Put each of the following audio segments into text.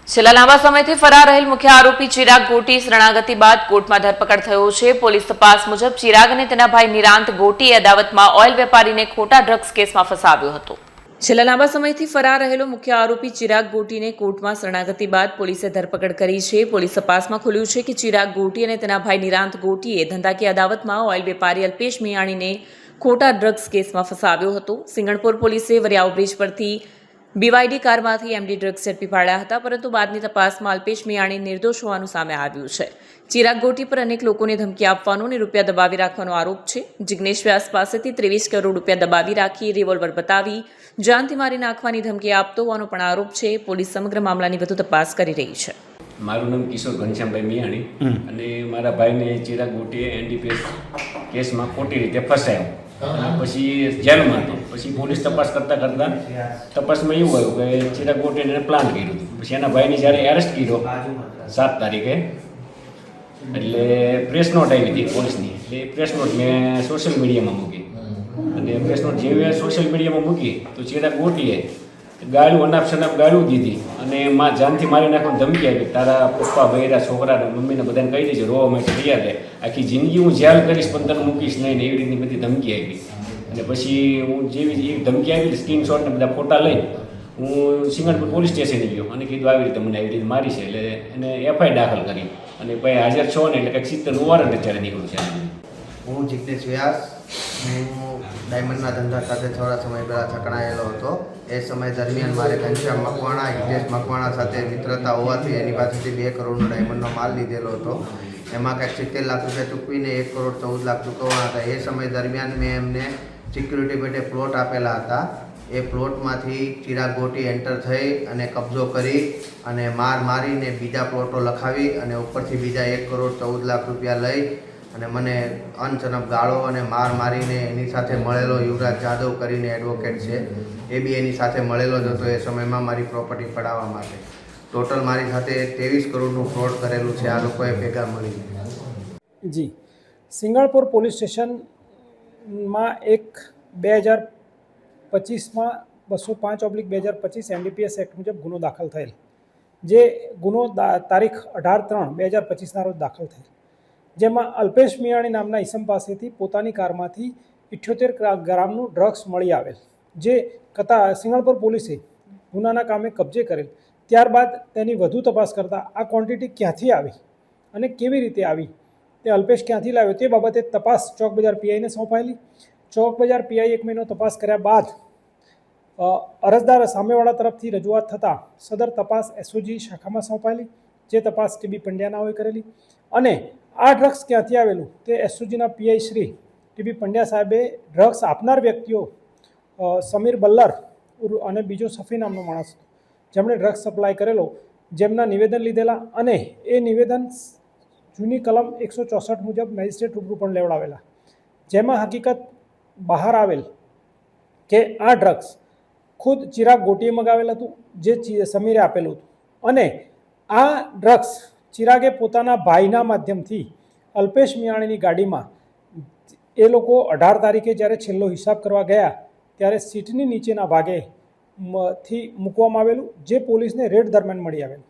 છેલ્લા લાંબા સમયથી ફરાર રહેલ મુખ્ય આરોપી ચિરાગ ગોટી શરણાગતિ બાદ કોર્ટમાં ધરપકડ થયો છે। પોલીસ તપાસ મુજબ ચિરાગ અને તેના ભાઈ નિરાંત ગોટીએ અદાવતમાં ઓઇલ વેપારીને ખોટા ડ્રગ્સ કેસમાં ફસાવ્યો હતો। છેલ્લા લાંબા સમયથી ફરાર રહેલો મુખ્ય આરોપી ચિરાગ ગોટીને કોર્ટમાં શરણાગતિ બાદ પોલીસે ધરપકડ કરી છે। પોલીસ તપાસમાં ખુલ્યું છે કે ચિરાગ ગોટી અને તેના ભાઈ નિરાંત ગોટીએ ધંધાકીય અદાવતમાં ઓઇલ વેપારી અલ્પેશ મિયાણીને ખોટા ડ્રગ્સ કેસમાં ફસાવ્યો હતો। સિંગણપુર પોલીસે વરિયાવ બ્રિજ પરથી બીવાયડી કારમાંથી એમડી ડ્રગ્સ ઝડપી પાડ્યા હતા, પરંતુ બાદની તપાસમાં અલ્પેશ મિયાણી નિર્દોષ હોવાનું સામે આવ્યું છે। ચિરાગ ગોટી પર અનેક લોકોને ધમકી આપવાનો અને રૂપિયા દબાવી રાખવાનો આરોપ છે। જિગ્નેશ વ્યાસ પાસેથી 23 કરોડ રૂપિયા દબાવી રાખી રિવોલ્વર બતાવી જાનથી મારી નાખવાની ધમકી આપતો હોવાનો પણ આરોપ છે। પોલીસ સમગ્ર મામલાની વધુ તપાસ કરી રહી છે। મારું નામ કિશોર ઘનશ્યામભાઈ મિયાણી અને મારા ભાઈને ચિરાગ ગોટીએ એનડીપીએસ કેસમાં ખોટી રીતે ફસાયો અને પછી જેલમાં હતો। પછી પોલીસ તપાસ કરતાં તપાસમાં એવું આવ્યું કે ચિરાગ ગોટીને પ્લાન કર્યું હતું। પછી એના ભાઈને જ્યારે એરેસ્ટ કર્યો 7 તારીખે, એટલે પ્રેસ નોટ આવી હતી પોલીસની। એટલે પ્રેસ નોટ મેં સોશિયલ મીડિયામાં મૂકી અને પ્રેસ નોટ જેવી સોશિયલ મીડિયામાં મૂકી તો ચિરાગ ગોટીએ ગાળું અનાપ શનાપ ગાળું દીધી અને જાનથી મારી નાખવાની ધમકી આપી। તારા પપ્પા બૈરા છોકરાને મમ્મીને બધાને કહી દેજો, રોવા માટે તૈયાર રહે, આખી જિંદગી હું જેલ કરીશ પણ તને મૂકીશ નહીં ને એવી રીતની બધી ધમકી આપી। અને પછી હું જેવી ધમકી આપી સ્ક્રીનશોટ ને બધા ફોટા લઈ હું સિંગણપુર પોલીસ સ્ટેશને ગયો અને કીધું આવી રીતે મને આવી રીતે મારી છે। એટલે એને એફઆઈઆર દાખલ કરી અને ભાઈ હાજર છો ને એટલે કંઈક 70 વોરંટ અત્યારે નીકળ્યું છે। હું જિગ્નેશ વ્યાસ, હું ડાયમંડના ધંધા સાથે થોડા સમય પહેલાં સંકળાયેલો હતો। એ સમય દરમિયાન મારે ઘનશ્યામ મકવાણા, હિતેશ મકવાણા સાથે મિત્રતા હોવાથી એની પાસેથી 2 કરોડનો ડાયમંડનો માલ લીધેલો હતો। એમાં કંઈક 70 લાખ રૂપિયા ચૂકવીને 1 કરોડ 14 લાખ ચૂકવવાના હતા। એ સમય દરમિયાન મેં એમને સિક્યુરિટી પેટે પ્લોટ આપેલા હતા। એ પ્લોટમાંથી ચિરાગ ગોટી એન્ટર થઈ અને કબજો કરી અને મારીને બીજા પ્લોટો લખાવી અને ઉપરથી બીજા 1 કરોડ 14 લાખ રૂપિયા લઈ અને મને અનચનપ ગાળો અને મારીને એની સાથે મળેલો યુવરાજ જાદવ કરીને એડવોકેટ છે, એ બી એની સાથે મળેલો જ હતો એ સમયમાં મારી પ્રોપર્ટી પડાવવા માટે। ટોટલ મારી સાથે 23 કરોડનું ફ્રોડ કરેલું છે આ લોકોએ ભેગા મળીને। જી, સિંગણપુર પોલીસ સ્ટેશનમાં એક 2025માં 205/2025 એનડીપીએસ એક્ટ મુજબ ગુનો દાખલ થયેલ, જે ગુનો તારીખ 18/3/2025ના રોજ દાખલ થયેલ, જેમાં અલ્પેશ મિયાણી નામના ઈસમ પાસેથી પોતાની કારમાંથી 78 ગ્રામનું ડ્રગ્સ મળી આવેલ, જે સિંગણપુર પોલીસે ગુનાના કામે કબજે કરેલ। ત્યારબાદ તેની વધુ તપાસ કરતાં આ ક્વોન્ટિટી ક્યાંથી આવી અને કેવી રીતે આવી, તે અલ્પેશ ક્યાંથી લાવ્યો તે બાબતે તપાસ ચોક બજાર પીઆઈને સોંપાયેલી। ચોક બજાર પીઆઈ 1 મહિનો તપાસ કર્યા બાદ અરજદાર સામેવાળા તરફથી રજૂઆત થતાં સદર તપાસ એસઓજી શાખામાં સોંપાયેલી, જે તપાસ ટીબી પંડ્યાનાઓએ કરેલી। અને આ ડ્રગ્સ ક્યાંથી આવેલું તે એસઓજીના પીઆઈ શ્રી ટીબી પંડ્યા સાહેબે ડ્રગ્સ આપનાર વ્યક્તિઓ સમીર બલ્લર અને બીજો સફી નામનો માણસ હતો, જેમણે ડ્રગ્સ સપ્લાય કરેલો, જેમના નિવેદન લીધેલા અને એ નિવેદન જૂની કલમ 164 મુજબ મેજિસ્ટ્રેટ રૂબરૂ પણ લેવડાવેલા, જેમાં હકીકત બહાર આવેલ કે આ ડ્રગ્સ ખુદ ચિરાગ ગોટીએ મગાવેલ હતું, જે સમીરે આપેલું હતું। અને આ ડ્રગ્સ ચિરાગે પોતાના ભાઈના માધ્યમથી અલ્પેશ મિયાણીની ગાડીમાં એ લોકો 18 તારીખે જ્યારે છેલ્લો હિસાબ કરવા ગયા ત્યારે સીટની નીચેના ભાગેથી મૂકવામાં આવેલું, જે પોલીસને રેડ દરમિયાન મળી આવેલું।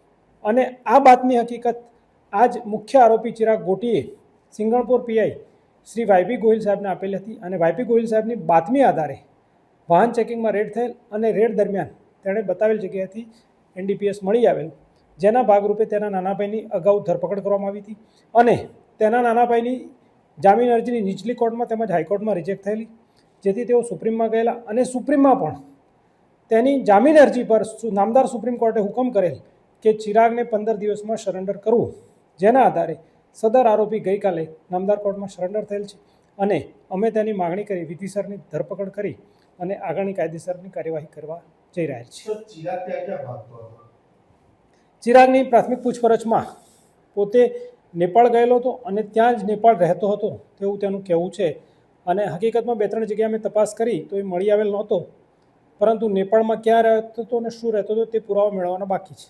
અને આ બાતમી હકીકત આજ મુખ્ય આરોપી ચિરાગ ગોટીએ સિંગણપુર પીઆઈ શ્રી વાયપી ગોહિલ સાહેબને આપેલી હતી અને વાયપી ગોહિલ સાહેબની બાતમી આધારે વાહન ચેકિંગમાં રેડ થયેલ અને રેડ દરમિયાન તેણે બતાવેલ જગ્યાએથી એનડીપીએસ મળી આવેલ, જેના ભાગરૂપે તેના નાના ભાઈની અગાઉ ધરપકડ કરવામાં આવી હતી અને તેના નાના ભાઈની જામીન અરજીની નીચલી કોર્ટમાં તેમજ હાઈકોર્ટમાં રિજેક્ટ થયેલી, જેથી તેઓ સુપ્રીમમાં ગયેલા અને સુપ્રીમમાં પણ તેની જામીન અરજી પર નામદાર સુપ્રીમ કોર્ટે હુકમ કરેલ કે ચિરાગને 15 દિવસમાં સરેન્ડર કરવું, જેના આધારે સદર આરોપી ગઈકાલે નામદાર કોર્ટમાં સરેન્ડર થયેલ છે અને અમે તેની માગણી કરી વિધિસરની ધરપકડ કરી અને આગળની કાયદેસરની કાર્યવાહી કરવા જઈ રહ્યા છીએ। ચિરાગની પ્રાથમિક પૂછપરછમાં પોતે નેપાળ ગયેલો હતો અને ત્યાં જ નેપાળ રહેતો હતો તેવું તેનું કહેવું છે। અને હકીકતમાં 2-3 જગ્યાએ મેં તપાસ કરી તો એ મળી આવેલ નહોતો, પરંતુ નેપાળમાં ક્યાં રહેતો હતો અને શું રહેતો હતો તે પુરાવા મેળવવાના બાકી છે।